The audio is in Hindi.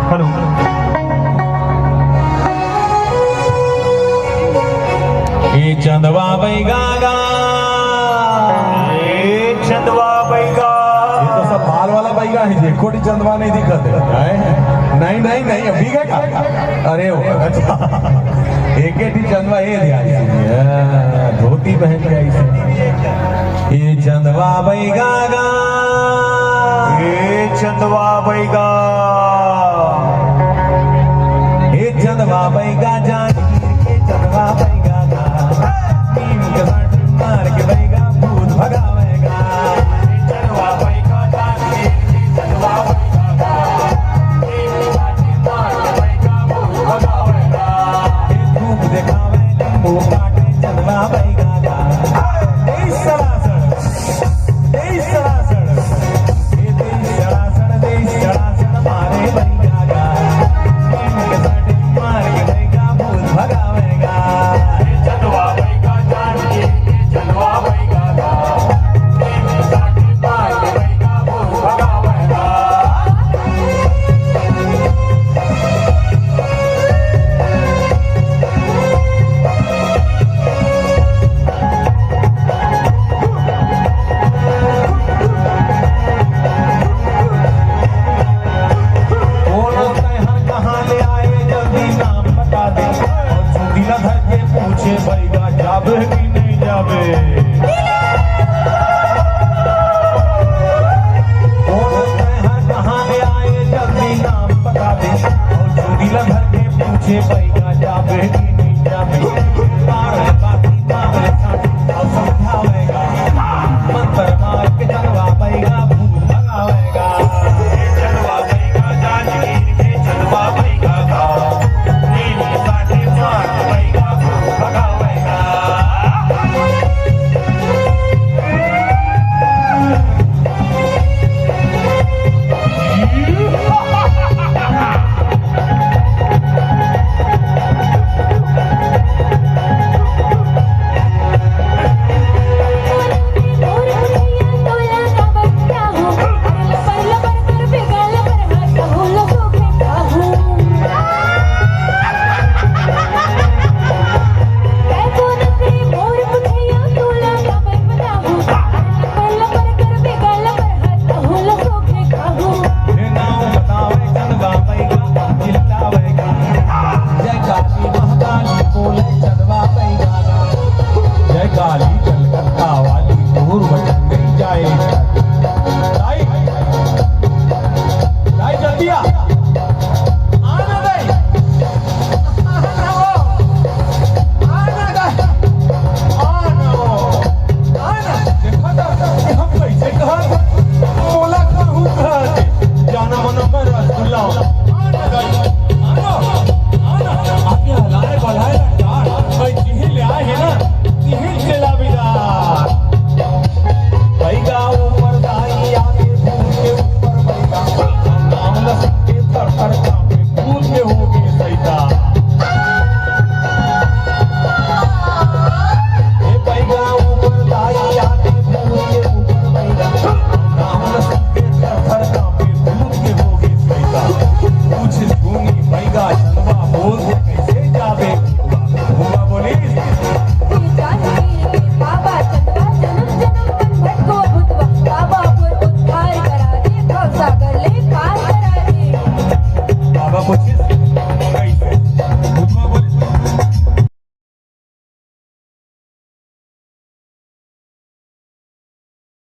हेलो ये चंदवा बैगागा, ये चंदवा बैगा, ये तो सब बाल वाला बैगा है जी, कोटी चंदवा नहीं दिखत है। नहीं नहीं नहीं अभी का अरे वो अच्छा एक ही चंदवा ये दिया धोती पहन के आई। ये चंदवा बैगागा, ये चंदवा बैगा, ये चंदवा बैगा जानी के चंदवा बैगा गा, नीम के साथ मार के बैगा भूत भगावेगा। चंदवा बैगा जानी के चंदवा बैगा गा, नीम के साथ मार के बैगा भूत भगावेगा। ये धूप दिखावे लींबू काटे चंदवा बैगा गा, देश सरासर ये देश सरासर मारे बैगा गा, नीम के साथ मार के बैगा भूत भगावेगा। चंदवा बैगा जानी के चंदवा बैगा गा, नीम के साथ मार के बैगा भूत भगावेगा। पूछे बैगा जाबे कि नहीं जाबे।